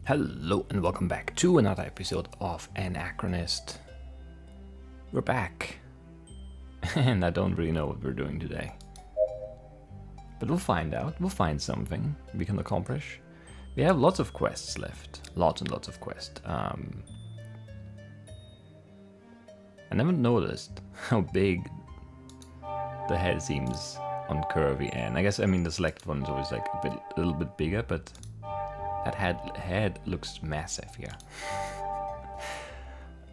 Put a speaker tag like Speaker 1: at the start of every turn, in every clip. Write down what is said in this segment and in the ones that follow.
Speaker 1: Hello and welcome back to another episode of an Achronist. We're back, and I don't really know what we're doing today. But we'll find out, we'll find something we can accomplish. We have lots of quests left, lots and lots of quests. I never noticed how big the head seems on curvy end. I guess, I mean, the selected one is always like a little bit bigger, but that head looks massive here.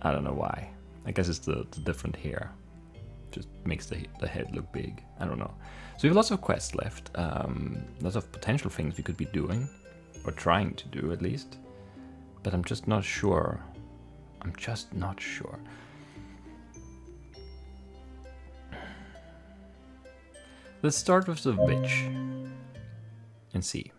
Speaker 1: I don't know why. I guess it's the different hair. Just makes the head look big. I don't know. So we have lots of quests left. Lots of potential things we could be doing. Or trying to do, at least. But I'm just not sure. I'm just not sure. Let's start with the witch. And see.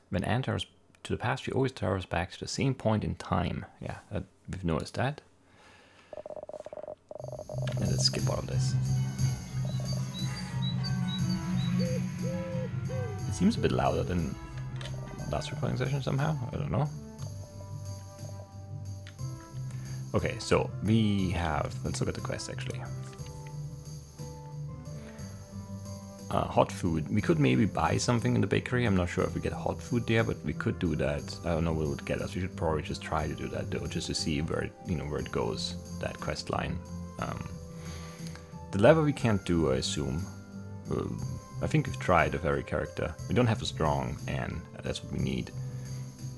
Speaker 1: When Anne travels to the past, she always travels back to the same point in time. Yeah, we've noticed that. And let's skip all of this. It seems a bit louder than last recording session somehow. I don't know. Okay, so we have... Let's look at the quest actually. Hot food. We could maybe buy something in the bakery. I'm not sure if we get hot food there, but we could do that. I don't know what it would get us. We should probably just try to do that though, just to see where it, where it goes. That quest line. The lever we can't do, I assume. I think we've tried a very character. We don't have a strong Anne. That's what we need.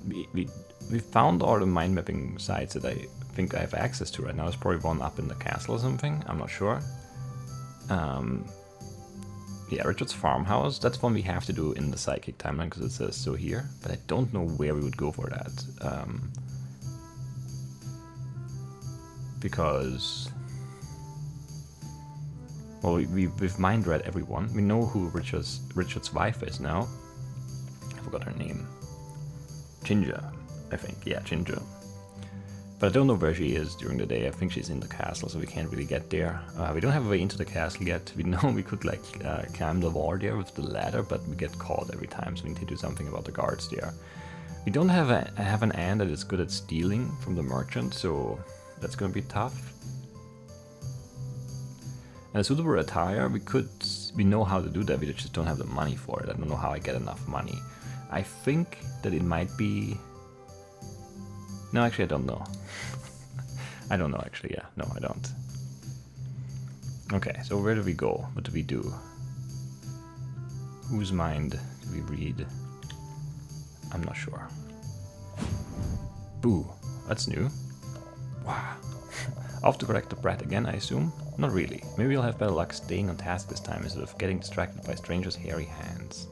Speaker 1: We found all the mind mapping sites that I think I have access to right now. There's probably one up in the castle or something. I'm not sure. Yeah, Richard's farmhouse, that's one we have to do in the psychic timeline because it says so here, but I don't know where we would go for that. Because, well, we've mind read everyone. We know who Richard's wife is now. I forgot her name. Ginger, I think. Yeah, Ginger. But I don't know where she is during the day. I think she's in the castle, so we can't really get there. We don't have a way into the castle yet. We know we could like climb the wall there with the ladder, but we get caught every time, so we need to do something about the guards there. We don't have an Anne that is good at stealing from the merchant, so that's gonna be tough. And a suitable attire, we know how to do that, we just don't have the money for it. I don't know how I get enough money. I think that it might be... No, actually I don't know. I don't know actually, yeah. No, I don't. Okay, so where do we go? What do we do? Whose mind do we read? I'm not sure. Boo, that's new. Wow. Off to collect the brat again, I assume? Not really. Maybe we'll have better luck staying on task this time instead of getting distracted by strangers' hairy hands.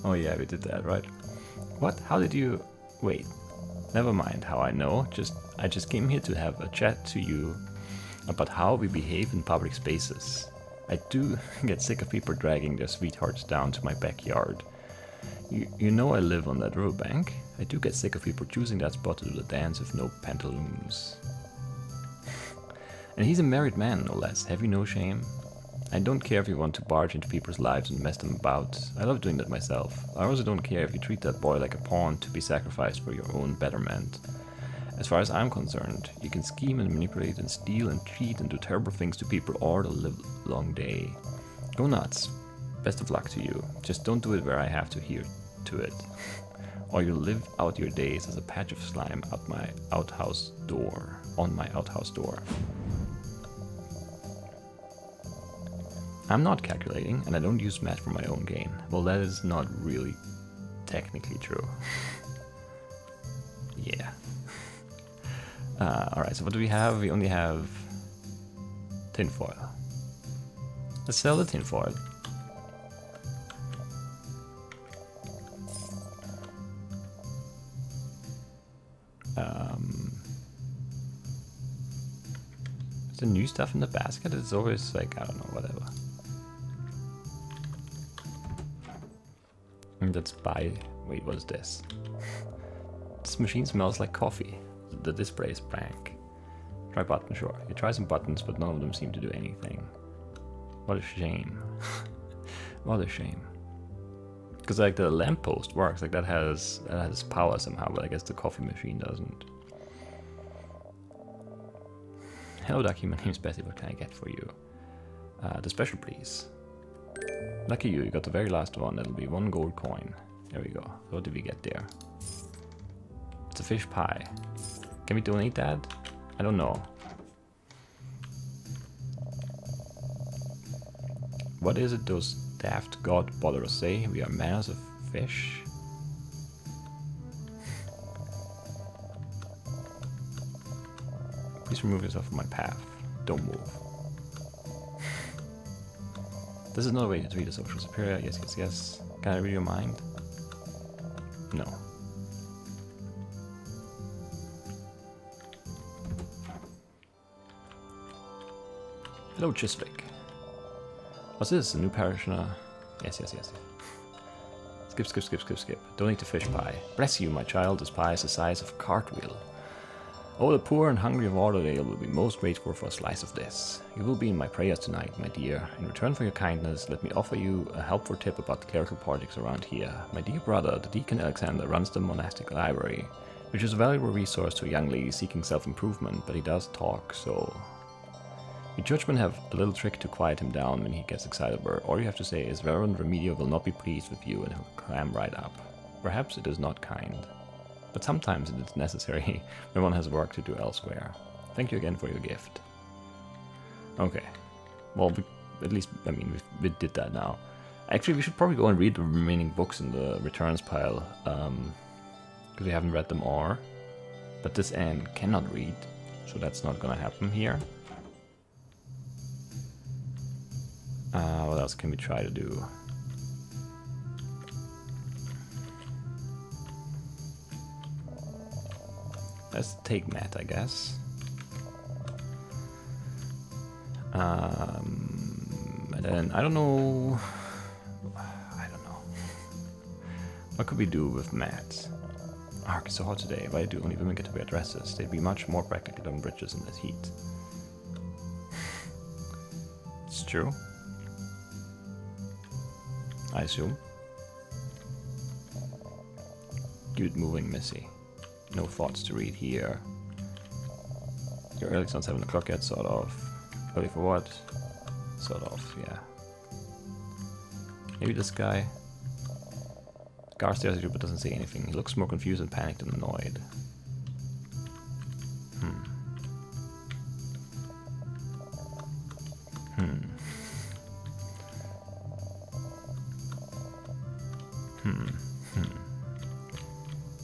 Speaker 1: Oh yeah, we did that, right? What? How did you... Wait. Never mind how I know. I just came here to have a chat to you about how we behave in public spaces. I do get sick of people dragging their sweethearts down to my backyard. You know I live on that riverbank. I do get sick of people choosing that spot to do the dance with no pantaloons. And he's a married man, no less. Have you no shame? I don't care if you want to barge into people's lives and mess them about. I love doing that myself. I also don't care if you treat that boy like a pawn to be sacrificed for your own betterment. As far as I'm concerned, you can scheme and manipulate and steal and cheat and do terrible things to people all the livelong day. Go nuts. Best of luck to you. Just don't do it where I have to hear to it. Or you'll live out your days as a patch of slime out my outhouse door. On my outhouse door. I'm not calculating, and I don't use math for my own gain. Well, that is not really technically true. Yeah. Alright, so what do we have? We only have tinfoil. Let's sell the tinfoil. Is there new stuff in the basket? It's always like, I don't know, whatever. Let's buy... Wait, what is this? This machine smells like coffee. The display is blank. Try button, sure. You try some buttons, but none of them seem to do anything. What a shame. What a shame. Because like the lamppost works, like that has power somehow, but I guess the coffee machine doesn't. Hello Ducky, my name's Bessie, what can I get for you? The special please. Lucky you got the very last one, that'll be 1 gold coin. There we go. What did we get there? It's a fish pie. Can we donate that? I don't know. What is it those daft god botherers say? We are manners of fish? Please remove yourself from my path. Don't move. This is another way to read a social superior. Yes, yes, yes. Can I read your mind? No. Hello, Chiswick. What's this? A new parishioner? Yes, yes, yes. Skip, skip, skip, skip, skip. Donate to fish pie. Bless you, my child. This pie is the size of a cartwheel. Oh, the poor and hungry of Lauderdale will be most grateful for a slice of this. You will be in my prayers tonight, my dear. In return for your kindness, let me offer you a helpful tip about the clerical politics around here. My dear brother, the Deacon Alexander, runs the monastic library, which is a valuable resource to a young lady seeking self-improvement, but he does talk, so... Your churchmen have a little trick to quiet him down when he gets excitable. All you have to say is, Reverend Remedio will not be pleased with you, and he'll clam right up. Perhaps it is not kind. But sometimes it is necessary when one has work to do elsewhere. Thank you again for your gift. Okay. Well, at least, I mean, we did that now. Actually, we should probably go and read the remaining books in the returns pile. Because we haven't read them all. But this Anne cannot read, so that's not gonna happen here. What else can we try to do? Let's take Matt, I guess. And then I don't know. What could we do with Matt? Ark, it's so hot today. Why do only women get to wear dresses? They'd be much more practically on bridges in this heat. It's true. I assume. Good moving, Missy. No thoughts to read here. You're early, it's not 7 o'clock yet, sort of. Early for what? Sort of, yeah. Maybe this guy. Gar stares at you but doesn't say anything. He looks more confused and panicked and annoyed.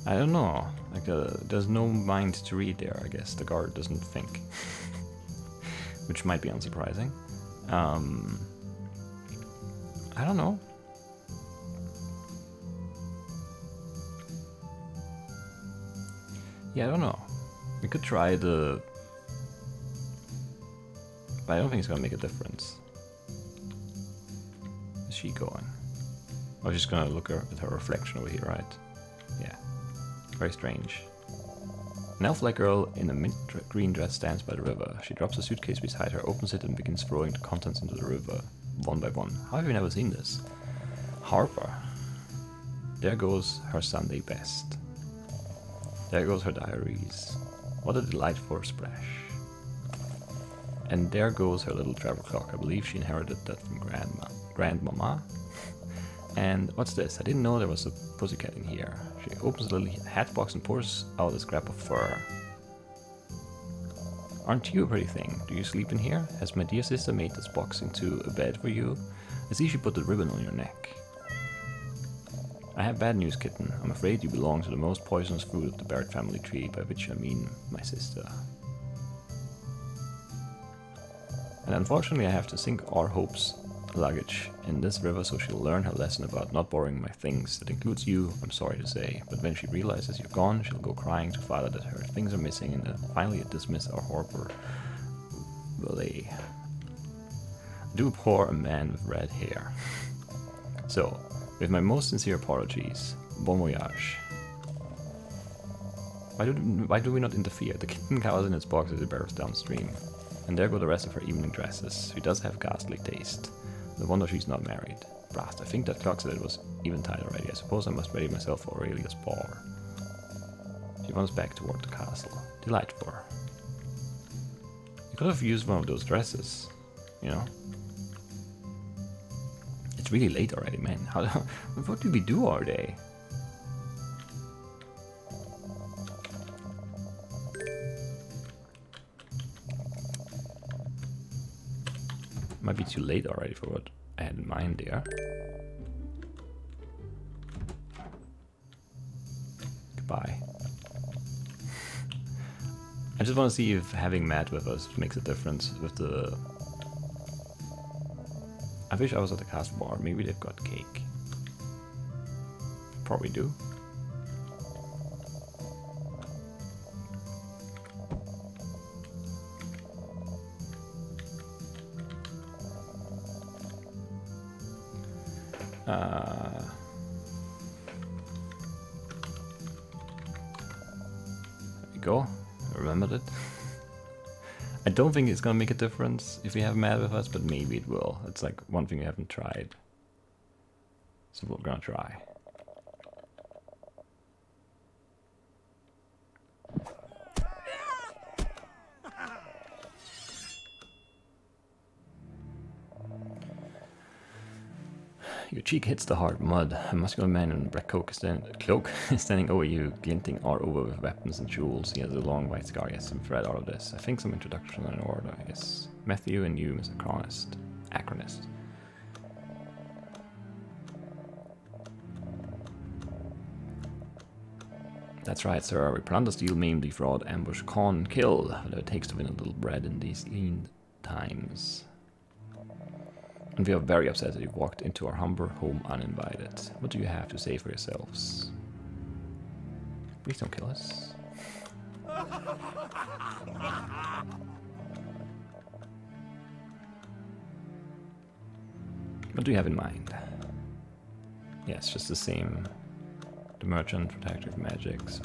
Speaker 1: I don't know. Like, there's no mind to read there, I guess. The guard doesn't think. Which might be unsurprising. I don't know. Yeah, I don't know. We could try the... But I don't think it's gonna make a difference. Is she going? Oh, she's gonna look at her reflection over here, right? Yeah. Very strange. An elf-like girl in a mint green dress stands by the river. She drops a suitcase beside her, opens it, and begins throwing the contents into the river, one by one. How have you never seen this? Harper. There goes her Sunday best. There goes her diaries. What a delightful splash. And there goes her little travel clock. I believe she inherited that from Grandmama. And what's this? I didn't know there was a pussycat in here. She opens a little hat box and pours out a scrap of fur. Aren't you a pretty thing? Do you sleep in here? Has my dear sister made this box into a bed for you? I see she put the ribbon on your neck. I have bad news, kitten. I'm afraid you belong to the most poisonous fruit of the Barrett family tree, by which I mean my sister. And unfortunately I have to sink our hopes luggage in this river so she'll learn her lesson about not borrowing my things. That includes you, I'm sorry to say, but when she realizes you're gone, she'll go crying to father that her things are missing and finally dismiss our Harper. Ballet. Do abhor a man with red hair. So, with my most sincere apologies, bon voyage. Why do we not interfere? The kitten cowers in its box as it barrels downstream. And there go the rest of her evening dresses. She does have ghastly taste. No wonder she's not married. Blast, I think that clock said it was eventide already. I suppose I must ready myself for Aurelia's ball. She runs back toward the castle. Delightful. You could have used one of those dresses, you know? It's really late already, man. What do we do all day? Might be too late already for what I had in mind there. Goodbye. I just want to see if having Matt with us makes a difference with the... I wish I was at the castle bar. Maybe they've got cake. Probably do. There we go. I remembered it. I don't think it's gonna make a difference if we have Matt with us, but maybe it will. It's like one thing we haven't tried. So we're gonna try. Your cheek hits the hard mud. A muscular man in a black cloak is standing over you, glinting all over with weapons and jewels. He has a long white scar. Yes, some thread out of this. I think some introduction in order. Yes, Matthew and you, Mr. Achronist. Achronist. That's right, sir. We plunder, steal, maim, defraud, ambush, con, kill. Whatever it takes to win a little bread in these lean times. And we are very upset that you walked into our humble home uninvited. What do you have to say for yourselves? Please don't kill us. What do you have in mind? Yeah, it's just the same. The merchant, protective magics.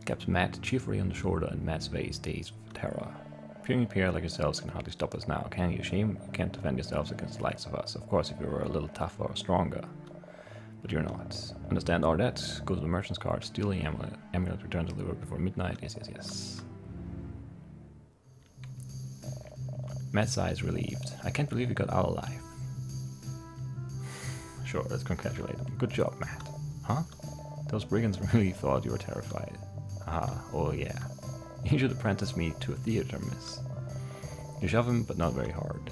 Speaker 1: Caps Matt cheerfully on the shoulder, and Matt's face dazed with terror. Puny pair like yourselves can hardly stop us now, can you? Shame you can't defend yourselves against the likes of us. Of course, if you were a little tougher or stronger. But you're not. Understand all that? Go to the merchant's cart, steal the amulet, return to deliver before midnight. Yes, yes, yes. Matt's sigh is relieved. I can't believe you got out alive. Sure, let's congratulate him. Good job, Matt. Huh? Those brigands really thought you were terrified. Ah, oh yeah. You should apprentice me to a theater, miss. You shove him, but not very hard.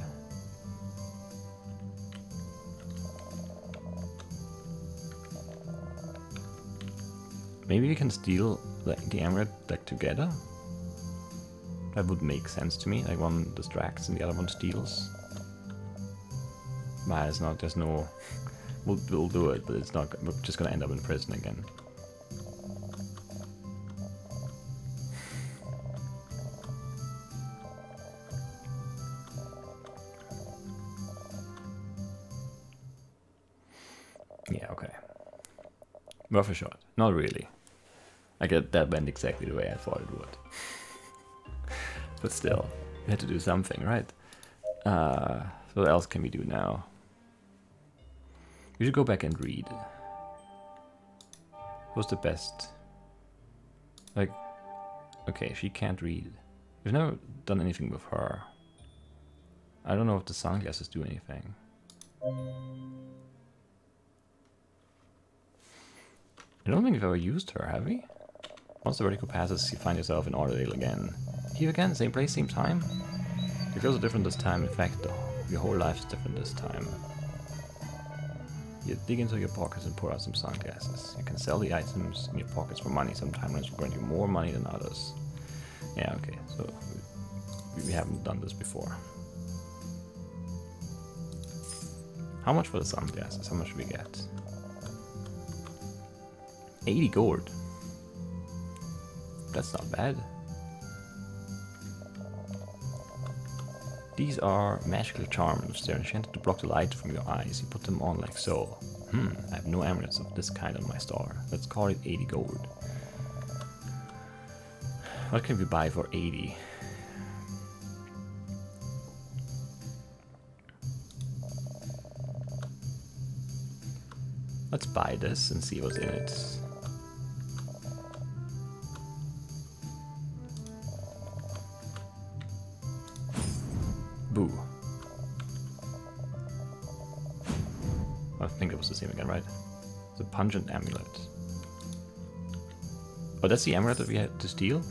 Speaker 1: Maybe we can steal the amulet like together? That would make sense to me. Like one distracts and the other one steals. But it's not, there's no... We'll do it, but it's not... We're just gonna end up in prison again. Yeah, okay. Worth a shot. Not really. I get that went exactly the way I thought it would. But still, we had to do something, right? So what else can we do now? We should go back and read. What's the best? Like, okay, she can't read. We've never done anything with her. I don't know if the sunglasses do anything. I don't think we've ever used her, have we? Once the vertical passes, you find yourself in Orderdale again. Here again, same place, same time? Your clothes are different this time. In fact, your whole life is different this time. You dig into your pockets and pull out some sunglasses. You can sell the items in your pockets for money. Sometimes will grant you more money than others. Yeah, okay, so we haven't done this before. How much for the sunglasses? How much should we get? 80 gold. That's not bad. These are magical charms. They're enchanted to block the light from your eyes. You put them on like so. I have no amulets of this kind on my store. Let's call it 80 gold. What can we buy for 80? Let's buy this and see what's in it. Boo. I think it was the same again, right? The pungent amulet. Oh, that's the amulet that we had to steal?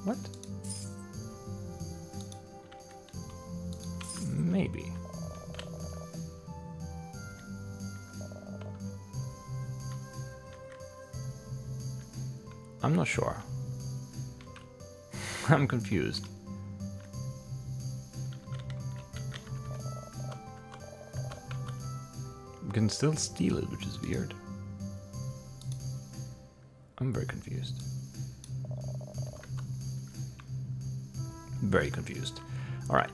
Speaker 1: What? Maybe. I'm not sure. I'm confused. We can still steal it, which is weird. I'm very confused. Very confused. Alright,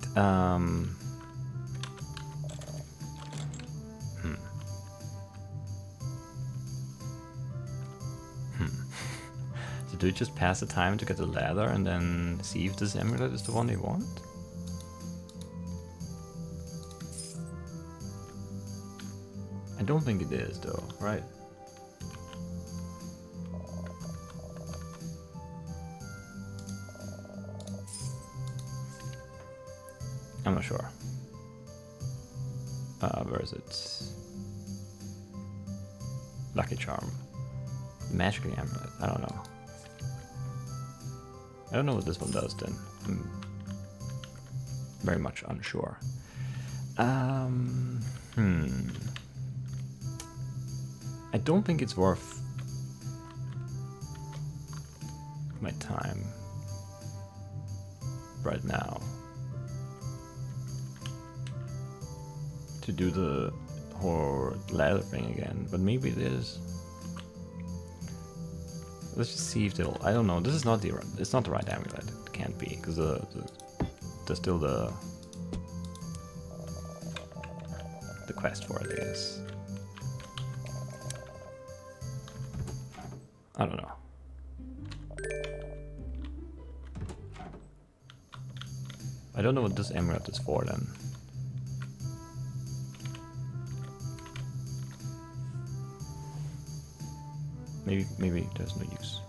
Speaker 1: So do we just pass the time to get the ladder and then see if this amulet is the one they want? I don't think it is though, right? I'm not sure. Where is it? Lucky Charm. Magic amulet. I don't know. I don't know what this one does then. I'm very much unsure. I don't think it's worth my time right now to do the whole ladder thing again, but maybe it is. Let's just see if they'll. I don't know. This is not the. It's not the right amulet. It can't be because there's still the quest for it is. I don't know. I don't know what this amulet is for then. Maybe there's no use.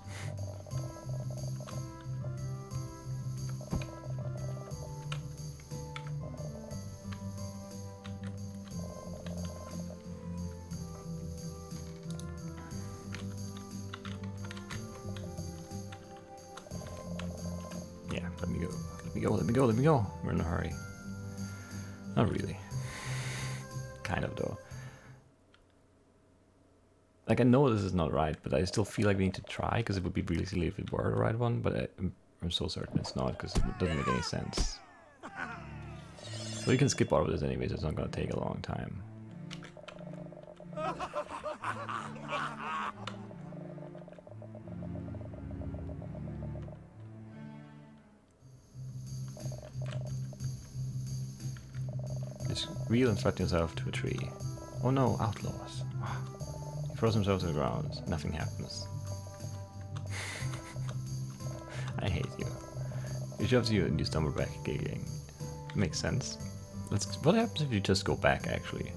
Speaker 1: Yeah, let me go. Let me go. Let me go. Let me go. We're in a hurry. Not really. Kind of though. Like, I know this is not right, but I still feel like we need to try, because it would be really silly if it were the right one, but I'm so certain it's not, because it doesn't make any sense. So you can skip all of this anyways, it's not going to take a long time. Just reel and threaten yourself to a tree. Oh no, outlaws. He throws himself to the ground. Nothing happens. I hate you. He shoves you and you stumble back giggling. Makes sense. What happens if you just go back, actually?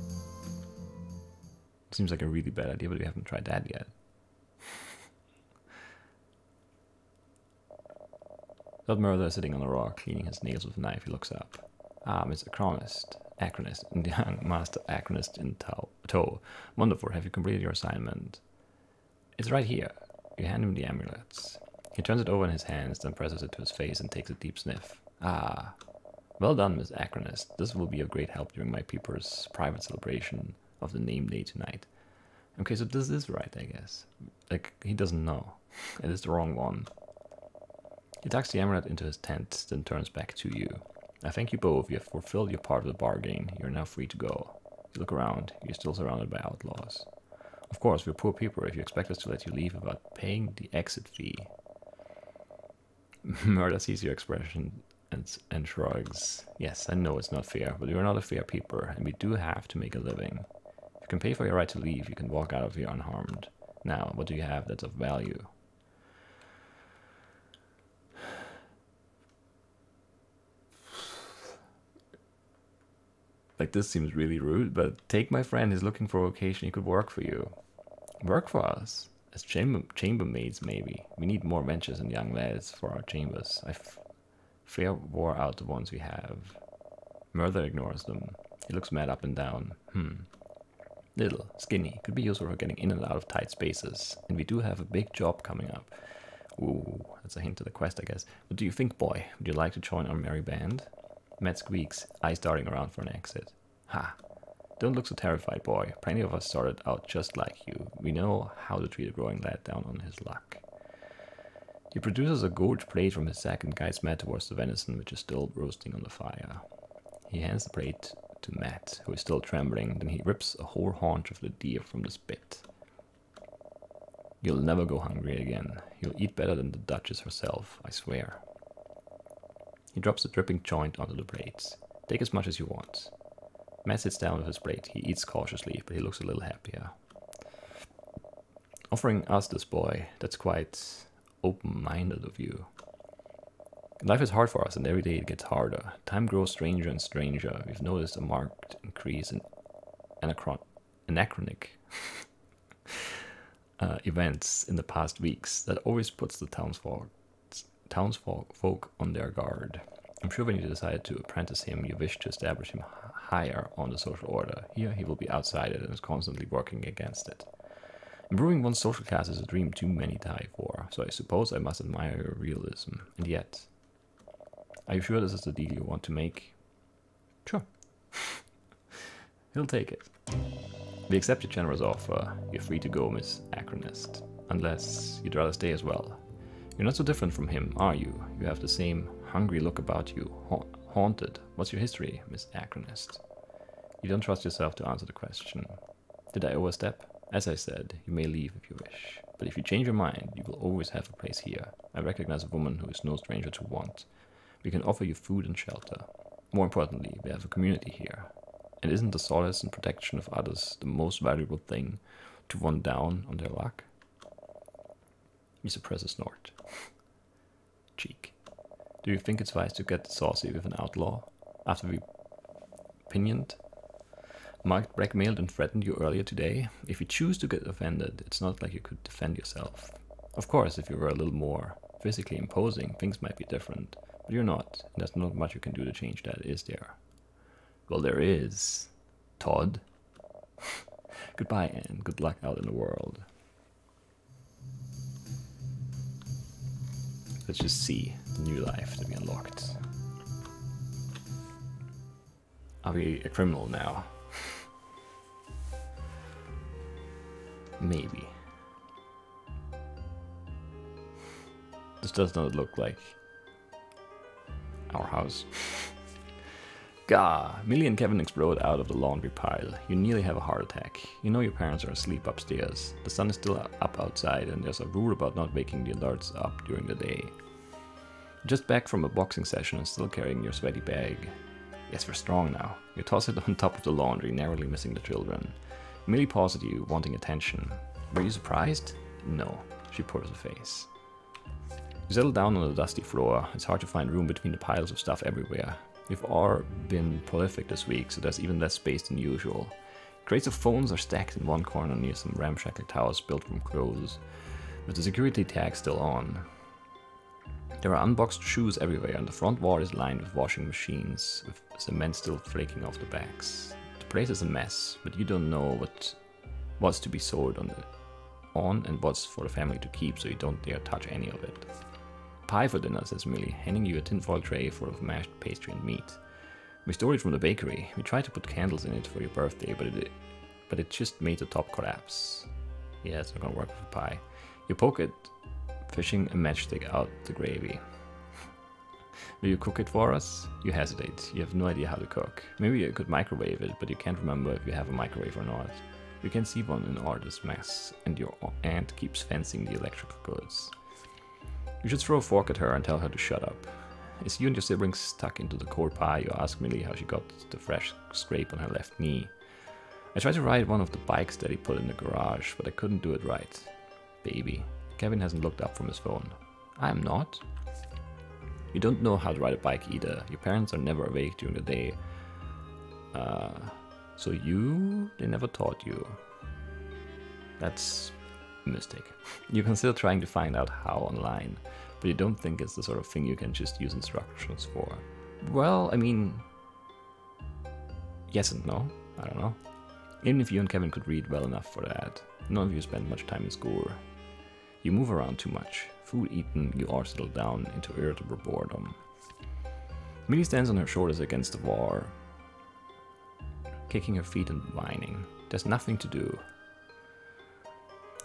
Speaker 1: Seems like a really bad idea, but we haven't tried that yet. That murderer is sitting on a rock, cleaning his nails with a knife. He looks up. Ah, Miss Achronist, and young Master Achronist in tow. Wonderful, have you completed your assignment? It's right here. You hand him the amulets. He turns it over in his hands, then presses it to his face and takes a deep sniff. Ah, well done, Miss Achronist. This will be of great help during my peeper's private celebration of the name day tonight. Okay, so this is right, I guess. Like, he doesn't know. It is the wrong one. He tucks the amulet into his tent, then turns back to you. I thank you both. You have fulfilled your part of the bargain. You are now free to go. You look around. You're still surrounded by outlaws. Of course, we're poor people if you expect us to let you leave without paying the exit fee. Murder sees your expression and shrugs. Yes, I know it's not fair, but you're not a fair people, and we do have to make a living. If you can pay for your right to leave, you can walk out of here unharmed. Now, what do you have that's of value? Like, this seems really rude, but take my friend, he's looking for a vocation, he could work for you. Work for us? As chambermaids, maybe. We need more benches and young lads for our chambers. Fair wore out the ones we have. Murder ignores them. He looks mad up and down. Little, skinny, could be useful for getting in and out of tight spaces. And we do have a big job coming up. Ooh, that's a hint to the quest, I guess. What do you think, boy? Would you like to join our merry band? Matt squeaks, eyes darting around for an exit. Ha! Don't look so terrified, boy. Plenty of us started out just like you. We know how to treat a growing lad down on his luck. He produces a gorge plate from his sack and guides Matt towards the venison, which is still roasting on the fire. He hands the plate to Matt, who is still trembling, then he rips a whole haunch of the deer from the spit. You'll never go hungry again. You'll eat better than the Duchess herself, I swear. He drops the dripping joint onto the plates. Take as much as you want. Matt sits down with his plate. He eats cautiously, but he looks a little happier. Offering us this, boy, that's quite open-minded of you. Life is hard for us, and every day it gets harder. Time grows stranger and stranger. We've noticed a marked increase in anachronic events in the past weeks that always puts the townsfolk on their guard. I'm sure when you decided to apprentice him, you wished to establish him higher on the social order. Here he will be outside it and is constantly working against it. Improving one's social class is a dream too many die for, so I suppose I must admire your realism. And yet, are you sure this is the deal you want to make? Sure. He'll take it. We accept your generous offer. You're free to go, Miss Achronist. Unless you'd rather stay as well. You're not so different from him, are you? You have the same hungry look about you. Haunted. What's your history, Miss Achronist? You don't trust yourself to answer the question. Did I overstep? As I said, you may leave if you wish. But if you change your mind, you will always have a place here. I recognize a woman who is no stranger to want. We can offer you food and shelter. More importantly, we have a community here. And isn't the solace and protection of others the most valuable thing to one down on their luck? He suppresses a snort. Cheek. Do you think it's wise to get saucy with an outlaw? After we pinioned, marked, blackmailed and threatened you earlier today? If you choose to get offended, it's not like you could defend yourself. Of course, if you were a little more physically imposing, things might be different. But you're not, and there's not much you can do to change that, is there? Well, there is. Todd. Goodbye, and good luck out in the world. Let's just see the new life that we unlocked. Are we a criminal now? Maybe. This does not look like our house. Gah! Millie and Kevin explode out of the laundry pile. You nearly have a heart attack. You know your parents are asleep upstairs. The sun is still up outside and there's a rule about not waking the alerts up during the day. Just back from a boxing session and still carrying your sweaty bag. Yes, we're strong now. You toss it on top of the laundry, narrowly missing the children. Millie paws at you, wanting attention. Were you surprised? No. She pulls a face. You settle down on the dusty floor. It's hard to find room between the piles of stuff everywhere. We've all been prolific this week, so there's even less space than usual. Crates of phones are stacked in one corner near some ramshackle towers built from clothes, with the security tag still on. There are unboxed shoes everywhere, and the front wall is lined with washing machines, with cement still flaking off the backs. The place is a mess, but you don't know what's to be sold on and what's for the family to keep, so you don't dare touch any of it. Pie for dinner, says Millie, handing you a tinfoil tray full of mashed pastry and meat. We stole it from the bakery. We tried to put candles in it for your birthday, but it just made the top collapse. Yeah, it's not gonna work with pie. You poke it, fishing a matchstick out the gravy. Will you cook it for us? You hesitate. You have no idea how to cook. Maybe you could microwave it, but you can't remember if you have a microwave or not. You can see one in all this mess, and your aunt keeps fencing the electrical goods. You should throw a fork at her and tell her to shut up. As you and your siblings stuck into the cold pie, you ask Millie how she got the fresh scrape on her left knee. I tried to ride one of the bikes that he put in the garage, but I couldn't do it right. Baby. Kevin hasn't looked up from his phone. I'm not. You don't know how to ride a bike either. Your parents are never awake during the day. So they never taught you. That's a mistake. You can still trying to find out how online, but you don't think it's the sort of thing you can just use instructions for. Well, I mean, yes and no, I don't know. Even if you and Kevin could read well enough for that, none of you spend much time in school. You move around too much. Food eaten, you are settled down into irritable boredom. Millie stands on her shoulders against the wall, kicking her feet and whining. There's nothing to do.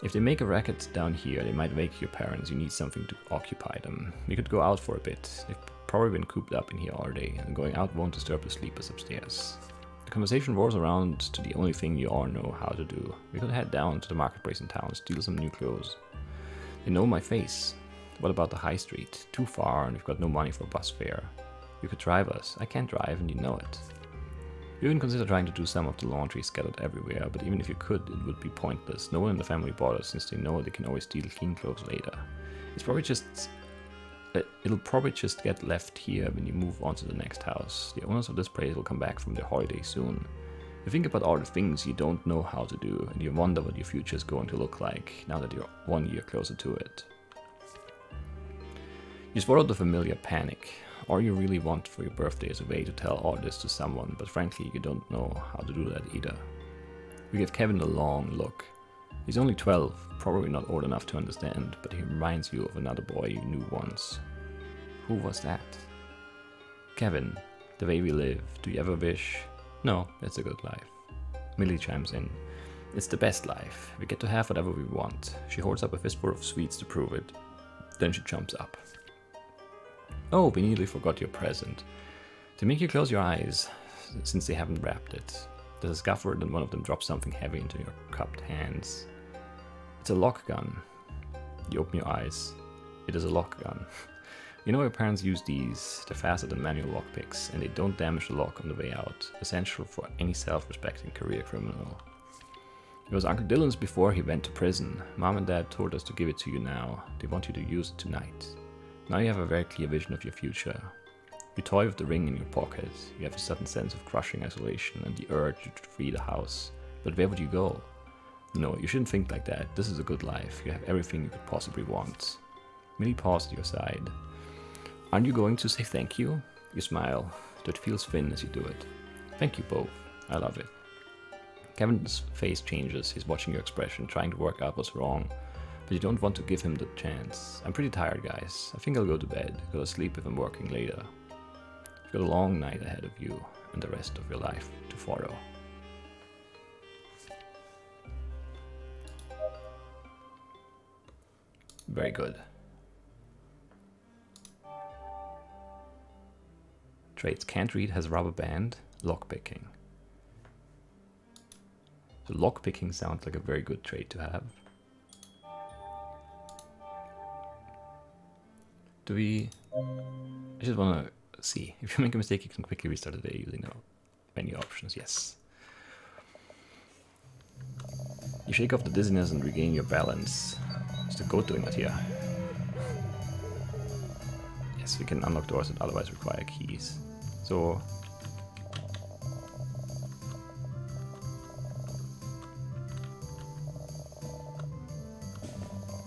Speaker 1: If they make a racket down here, they might wake your parents. You need something to occupy them. You could go out for a bit. They've probably been cooped up in here all day, and going out won't disturb the sleepers upstairs. The conversation rolls around to the only thing you all know how to do. We could head down to the marketplace in town, steal some new clothes. They know my face. What about the high street? Too far, and we've got no money for bus fare. You could drive us. I can't drive, and you know it. You even consider trying to do some of the laundry scattered everywhere, but even if you could, it would be pointless. No one in the family bothers, since they know they can always steal clean clothes later. It'll probably just get left here when you move on to the next house. The owners of this place will come back from their holiday soon. You think about all the things you don't know how to do, and you wonder what your future is going to look like, now that you're 1 year closer to it. You swallow the familiar panic. All you really want for your birthday is a way to tell all this to someone, but frankly, you don't know how to do that either. You give Kevin a long look. He's only 12, probably not old enough to understand, but he reminds you of another boy you knew once. Who was that? Kevin, the way we live, do you ever wish? No, it's a good life. Millie chimes in. It's the best life. We get to have whatever we want. She holds up a fistful of sweets to prove it. Then she jumps up. Oh, we nearly forgot your present. To make you close your eyes, since they haven't wrapped it. There's a scuffle and one of them drops something heavy into your cupped hands. It's a lock gun. You open your eyes. It is a lock gun. You know your parents use these. They're faster than manual lockpicks, and they don't damage the lock on the way out. Essential for any self-respecting career criminal. It was Uncle Dylan's before he went to prison. Mom and Dad told us to give it to you now. They want you to use it tonight. Now you have a very clear vision of your future. You toy with the ring in your pocket. You have a sudden sense of crushing isolation and the urge to flee the house. But where would you go? No, you shouldn't think like that. This is a good life. You have everything you could possibly want. Millie paused at your side. Aren't you going to say thank you? You smile, though it feels thin as you do it. Thank you both. I love it. Kevin's face changes. He's watching your expression, trying to work out what's wrong. But you don't want to give him the chance. I'm pretty tired, guys. I think I'll go to bed. Go to sleep if I'm working later. You've got a long night ahead of you, and the rest of your life to follow. Very good. Traits. Can't read, has rubber band. Lockpicking. So lockpicking sounds like a very good trait to have. Do we... I just want to see. If you make a mistake, you can quickly restart the day using the menu options. Yes. You shake off the dizziness and regain your balance. Is the goat doing that here? Yes, we can unlock doors that otherwise require keys. So...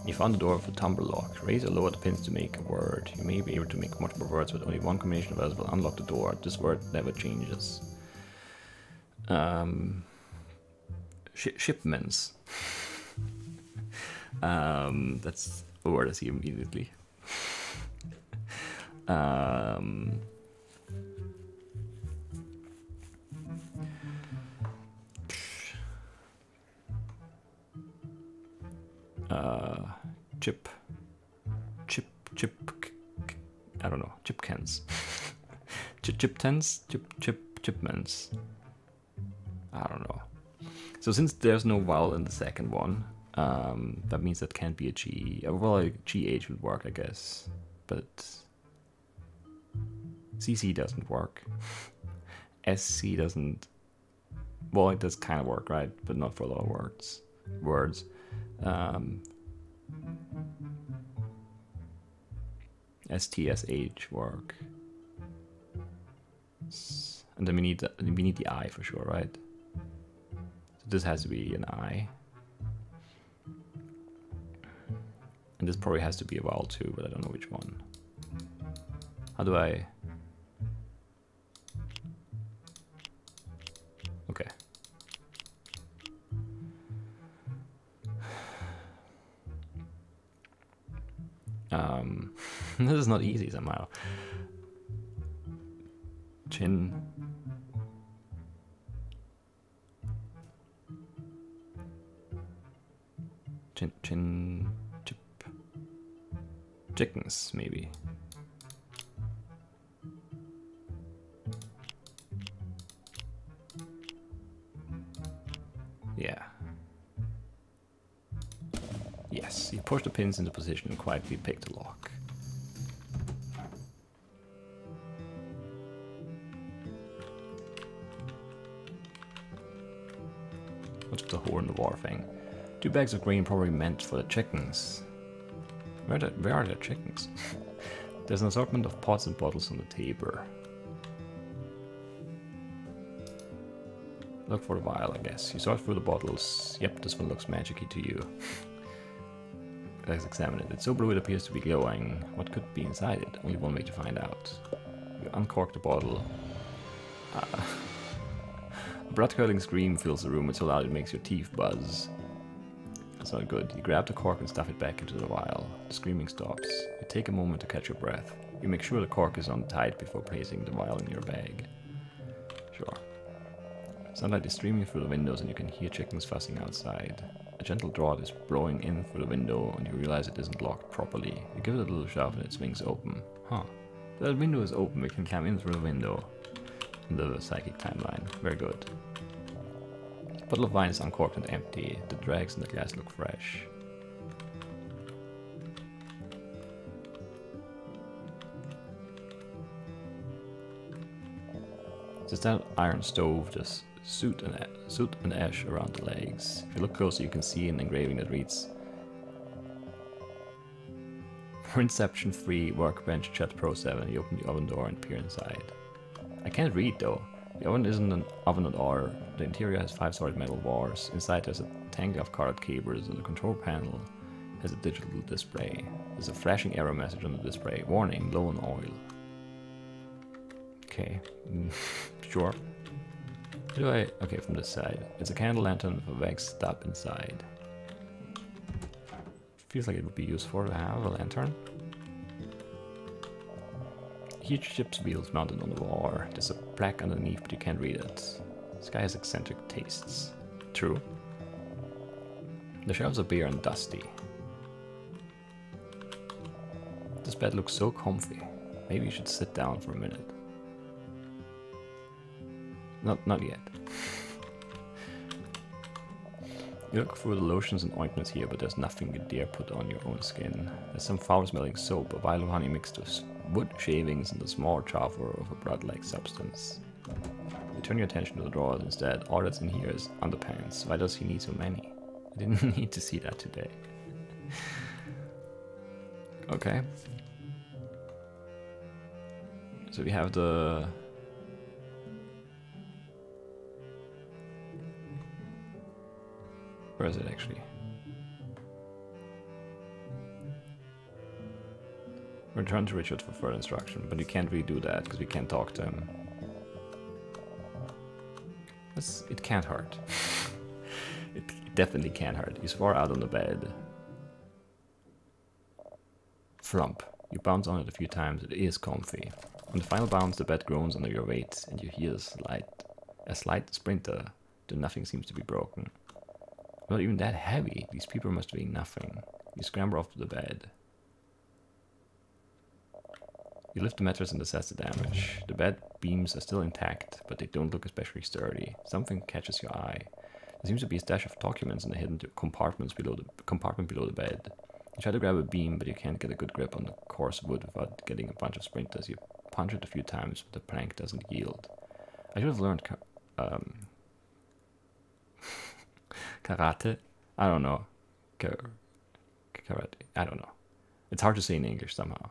Speaker 1: You found the door of the tumble lock. Raise or lower the pins to make a word. You may be able to make multiple words, but only one combination of words will unlock the door. This word never changes. Shipments. That's a word I see immediately. I don't know, chipcans. Chipments. I don't know. So since there's no vowel in the second one, that means that can't be a G. Well, a GH would work, I guess, but CC doesn't work. SC doesn't. Well, it does kind of work, right? But not for a lot of words. STSH work. And then we need the eye for sure, right? So this has to be an eye. And this probably has to be a vowel too, but I don't know which one. How do I... Okay. This is not easy somehow. Chin. Chin, chip. Chickens, maybe. Yeah. Yes, you push the pins into position and quietly pick the lock. What's with the whore in the war thing? 2 bags of grain probably meant for the chickens. Where are the chickens? There's an assortment of pots and bottles on the table. Look for a vial, I guess. You sort through the bottles. Yep, this one looks magic-y to you. Let's examine it. It's so blue it appears to be glowing. What could be inside it? Only one way to find out. You uncork the bottle. A blood-curdling scream fills the room. It's so loud it makes your teeth buzz. That's not good. You grab the cork and stuff it back into the vial. The screaming stops. You take a moment to catch your breath. You make sure the cork is on tight before placing the vial in your bag. Sure. Sunlight is streaming through the windows and you can hear chickens fussing outside. A gentle draught is blowing in through the window and you realize it isn't locked properly. You give it a little shove and it swings open. Huh. That window is open, we can climb in through the window. In the psychic timeline. Very good. The bottle of wine is uncorked and empty. The dregs in the glass look fresh. There's that iron stove, just soot and ash around the legs. If you look closer you can see an engraving that reads For Inception free workbench Chat Pro 7. You open the oven door and peer inside. I can't read though. The oven isn't an oven at all. The interior has 5 solid metal bars. Inside there's a tangle of colored cables and the control panel has a digital display. There's a flashing error message on the display. Warning, low on oil. Okay, sure. How do I... Okay, from this side. It's a candle lantern with a wax stub inside. Feels like it would be useful to have a lantern. Huge ship's wheels mounted on the wall. There's a plaque underneath, but you can't read it. This guy has eccentric tastes. True. The shelves are bare and dusty. This bed looks so comfy. Maybe you should sit down for a minute. Not yet. You look through the lotions and ointments here, but there's nothing you dare put on your own skin. There's some foul-smelling soap, a vial of honey mixed with wood shavings, and a small chaffer of a blood-like substance. You turn your attention to the drawers instead. All that's in here is underpants. Why does he need so many? I didn't need to see that today. Okay. So we have the... Where is it actually? Return to Richard for further instruction, but you can't really do that because we can't talk to him. It can't hurt. It definitely can't hurt. You swore out on the bed. Flump. You bounce on it a few times. It is comfy. On the final bounce, the bed groans under your weight, and you hear a slight splinter, though nothing seems to be broken. Not even that heavy. These people must weigh nothing. You scramble off to the bed. You lift the mattress and assess the damage. The bed beams are still intact, but they don't look especially sturdy. Something catches your eye. There seems to be a stash of documents in the hidden compartment below the bed. You try to grab a beam, but you can't get a good grip on the coarse wood without getting a bunch of splinters. You punch it a few times, but the plank doesn't yield. I should have learned karate? I don't know. Karate. I don't know. It's hard to say in English somehow.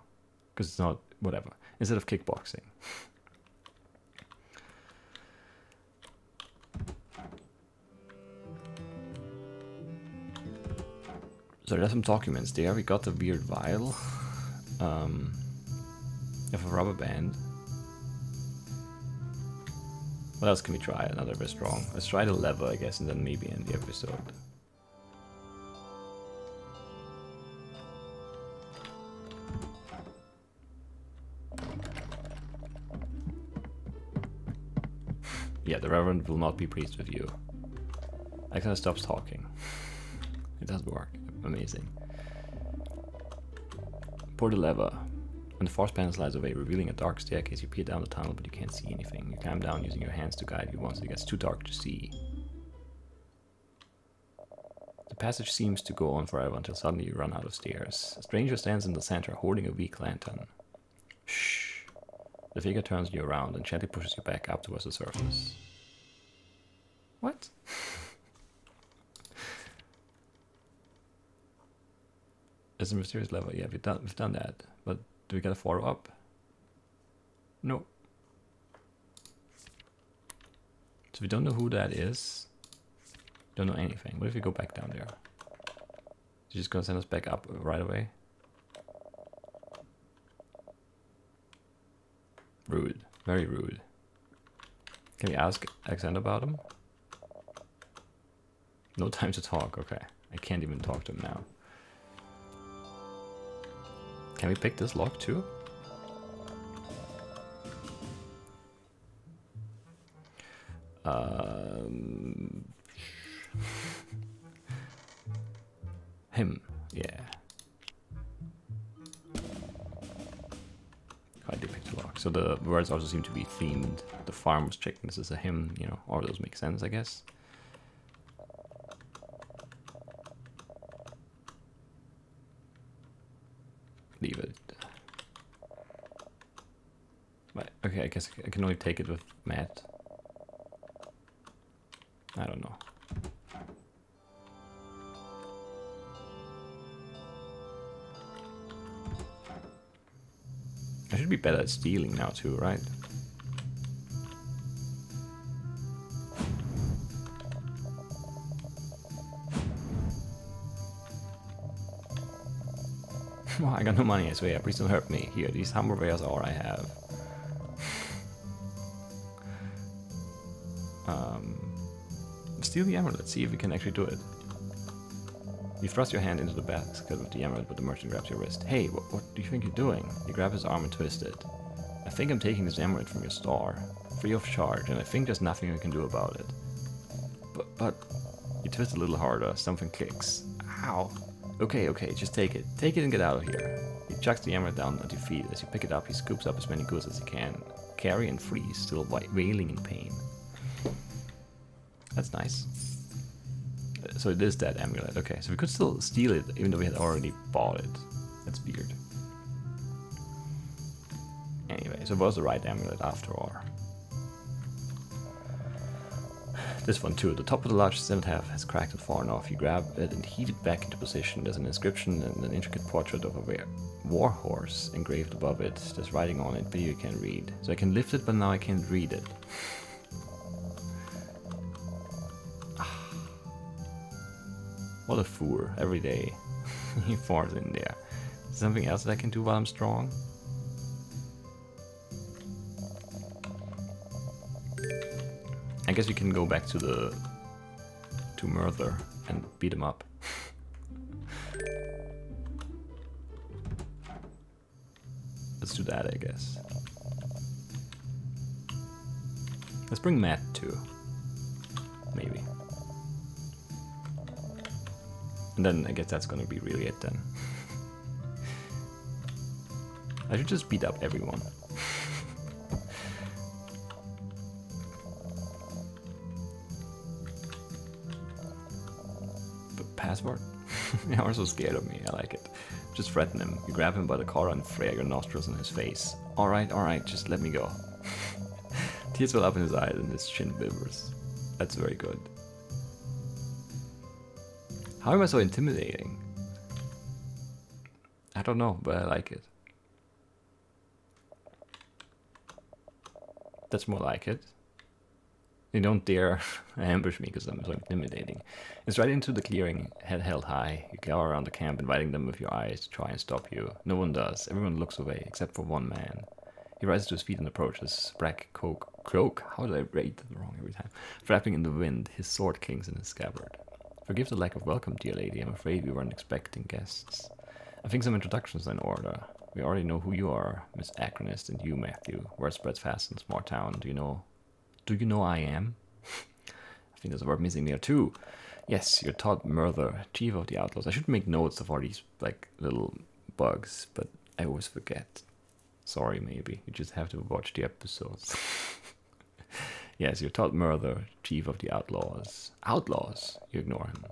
Speaker 1: Because it's not... whatever. Instead of kickboxing. So there's some documents there. We got the weird vial. Of a rubber band. What else can we try? Another very strong. Let's try the lever, I guess, and then maybe end the episode. Yeah, the Reverend will not be pleased with you. I kind of stops talking. It does work. Amazing. Pour the lever. When the force panel slides away, revealing a dark staircase, you peer down the tunnel, but you can't see anything. You climb down using your hands to guide you once it gets too dark to see. The passage seems to go on forever until suddenly you run out of stairs. A stranger stands in the center, holding a weak lantern. Shh. The figure turns you around and gently pushes you back up towards the surface. What? There's a mysterious lever. Yeah, we've done that. But do we get a follow up? No. So we don't know who that is. Don't know anything. What if we go back down there? She's just gonna send us back up right away? Rude. Very rude. Can we ask Alexander about him? No time to talk. Okay. I can't even talk to him now. Can we pick this lock too? Him, yeah. I did pick the lock. So the words also seem to be themed. The farmer's chicken, this is a him, you know, all those make sense, I guess. Leave it. But, okay, I guess I can only take it with Matt. I don't know. I should be better at stealing now too, right? Well, I got no money, I swear. Please don't hurt me. Here, these humble wares are all I have. Steal the emerald. Let's see if we can actually do it. You thrust your hand into the basket with the emerald, but the merchant grabs your wrist. Hey, what do you think you're doing? You grab his arm and twist it. I think I'm taking this emerald from your store, free of charge, and I think there's nothing we can do about it. But... You twist a little harder. Something clicks. Ow. Okay, just take it. Take it and get out of here. He chucks the emerald down at your feet. As you pick it up, he scoops up as many goods as he can. Carry and freeze, still wailing in pain. That's nice. So it is that amulet. Okay, so we could still steal it, even though we had already bought it. That's weird. Anyway, so it was the right amulet after all. This one too. The top of the large seventh half has cracked and fallen off. You grab it and heave it back into position. There's an inscription and an intricate portrait of a war horse engraved above it. There's writing on it, but you can't read. So I can lift it, but now I can't read it. What a fool. Every day he falls in there. Something else that I can do while I'm strong? I guess we can go back to Murther and beat him up. Let's do that, I guess. Let's bring Matt too. Maybe. And then I guess that's gonna be really it then. I should just beat up everyone. Password? You're so scared of me, I like it. Just threaten him. You grab him by the collar and flare your nostrils in his face. Alright, just let me go. Tears well up in his eyes and his chin quivers. That's very good. How am I so intimidating? I don't know, but I like it. That's more like it. They don't dare ambush me because I'm so intimidating. It's right into the clearing, head held high. You go around the camp, inviting them with your eyes to try and stop you. No one does. Everyone looks away, except for one man. He rises to his feet and approaches. Brack croak. How did I rate them wrong every time? Flapping in the wind, his sword clings in his scabbard. Forgive the lack of welcome, dear lady. I'm afraid we weren't expecting guests. I think some introductions are in order. We already know who you are, Miss Achronist, and you, Matthew. Word spreads fast in a small town. Do you know I am? I think there's a word missing there too. Yes, you're Todd Murther, chief of the outlaws. I should make notes of all these like little bugs, but I always forget. Sorry, maybe. You just have to watch the episodes. Yes, you're Todd Murther, chief of the outlaws. Outlaws? You ignore him.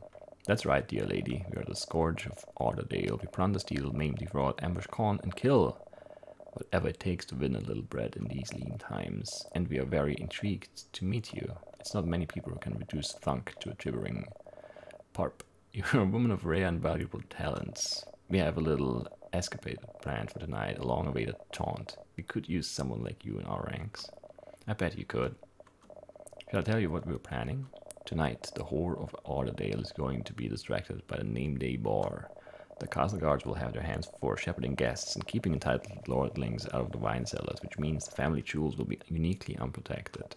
Speaker 1: That's right, dear lady. We are the scourge of Orderdale. We plunder, steal, maim, defraud, ambush, con, and kill. Whatever it takes to win a little bread in these lean times. And we are very intrigued to meet you. It's not many people who can reduce thunk to a gibbering parp. You're a woman of rare and valuable talents. We have a little escapade planned for tonight, a long-awaited taunt. We could use someone like you in our ranks. I bet you could. Shall I tell you what we're planning? Tonight, the whole of Orderdale is going to be distracted by the name-day bar. The castle guards will have their hands full shepherding guests and keeping entitled lordlings out of the wine cellars, which means the family jewels will be uniquely unprotected.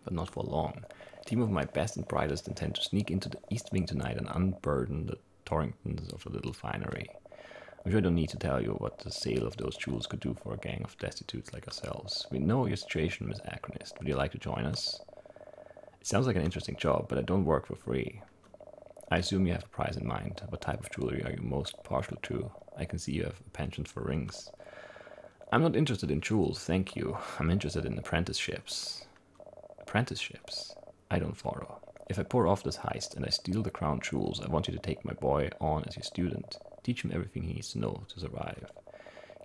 Speaker 1: But not for long. A team of my best and brightest intend to sneak into the East Wing tonight and unburden the Torringtons of the little finery. I'm sure I don't need to tell you what the sale of those jewels could do for a gang of destitutes like ourselves. We know your situation, Miss Achronist. Would you like to join us? It sounds like an interesting job, but I don't work for free. I assume you have a price in mind. What type of jewelry are you most partial to? I can see you have a penchant for rings. I'm not interested in jewels, thank you. I'm interested in apprenticeships. Apprenticeships? I don't follow. If I pull off this heist and I steal the crown jewels, I want you to take my boy on as your student. Teach him everything he needs to know to survive.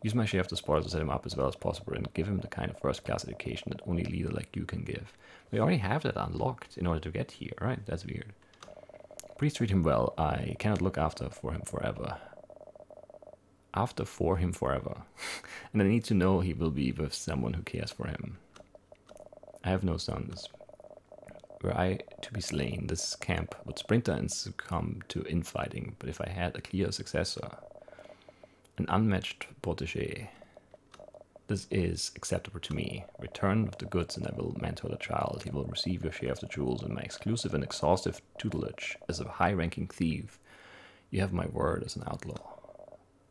Speaker 1: Use my share of the spoils to set him up as well as possible and give him the kind of first-class education that only a leader like you can give. We already have that unlocked in order to get here, right? That's weird. Please treat him well. I cannot look after for him forever. And I need to know he will be with someone who cares for him. I have no sons. Were I to be slain, this camp would splinter and succumb to infighting, but if I had a clear successor, an unmatched protege, this is acceptable to me. Return with the goods and I will mentor the child. He will receive your share of the jewels and my exclusive and exhaustive tutelage as a high-ranking thief. You have my word as an outlaw.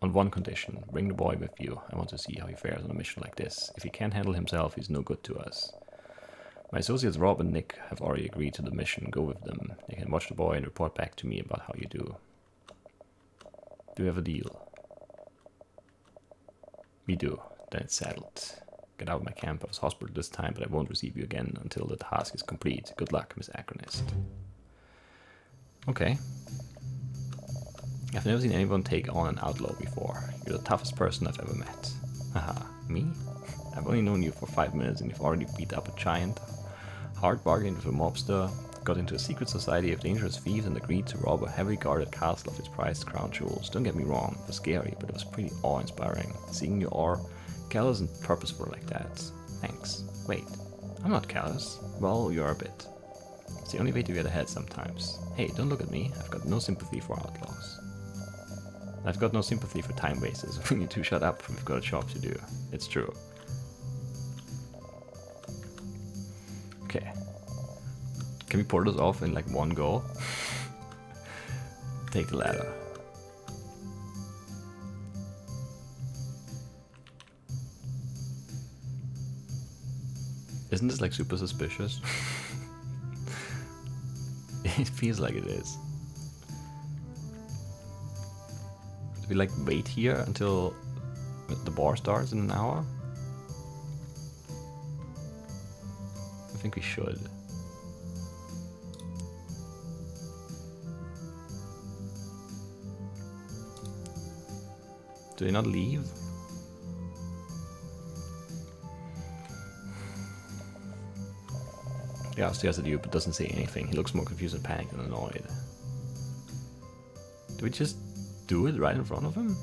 Speaker 1: On one condition, bring the boy with you. I want to see how he fares on a mission like this. If he can't handle himself, he's no good to us. My associates Rob and Nick have already agreed to the mission. Go with them. They can watch the boy and report back to me about how you do. Do we have a deal? We do. Then it's settled. Get out of my camp. I was hospital this time, but I won't receive you again until the task is complete. Good luck, Miss Achronist. Okay. I've never seen anyone take on an outlaw before. You're the toughest person I've ever met. Haha, me? I've only known you for 5 minutes and you've already beat up a giant, hard bargained with a mobster, got into a secret society of dangerous thieves and agreed to rob a heavily guarded castle of its prized crown jewels. Don't get me wrong, it was scary, but it was pretty awe-inspiring. Seeing you are callous and purposeful like that. Thanks. Wait, I'm not callous. Well, you're a bit. It's the only way to get ahead sometimes. Hey, don't look at me. I've got no sympathy for outlaws. I've got no sympathy for time wasters. We need to shut up. We've got a job to do. It's true. Okay. Can we pull this off in like one go? Take the ladder. Isn't this like super suspicious? It feels like it is. Do we like wait here until the bar starts in an hour? I think we should. Do they not leave? The guy stares at you but doesn't say anything. He looks more confused and panicked than annoyed. Do we just do it right in front of him?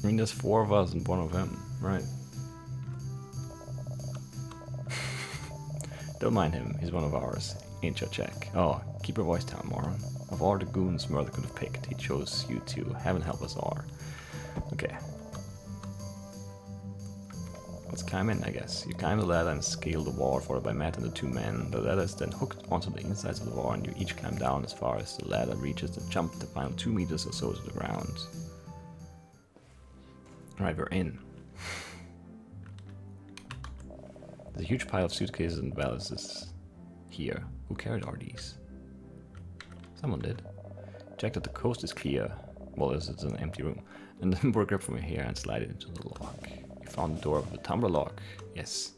Speaker 1: mean, there's 4 of us and 1 of him, right? Don't mind him, he's one of ours. Ain't your check. Oh, keep your voice down, moron. Of all the goons Murder could have picked, he chose you two. Heaven help us all. Okay. Let's climb in, I guess. You climb the ladder and scale the wall, followed by Matt and the 2 men. The ladder is then hooked onto the insides of the wall, and you each climb down as far as the ladder reaches and jump the final 2 meters or so to the ground. Alright, we're in. There's a huge pile of suitcases and valises here. Who carried all these? Someone did. Check that the coast is clear. Well, this is an empty room. And then work up from here and slide it into the lock. You found the door with a tumbler lock. Yes.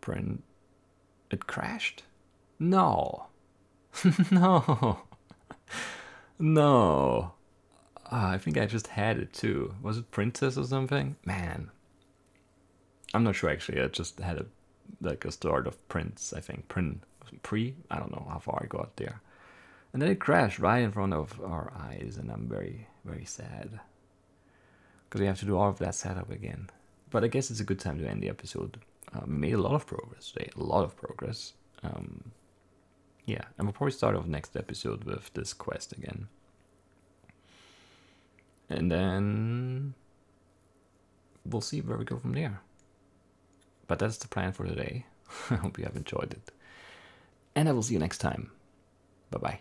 Speaker 1: Print. It crashed? No. No. No. I think I just had it too. Was it Princess or something? Man. I'm not sure actually. I just had a start of Prince, I think. Pre? I don't know how far I got there. And then it crashed right in front of our eyes, and I'm very, very sad. Because we have to do all of that setup again. But I guess it's a good time to end the episode. We made a lot of progress today. A lot of progress. Yeah, and we'll probably start off next episode with this quest again. And then we'll see where we go from there. But that's the plan for today. I hope you have enjoyed it. And I will see you next time. Bye-bye.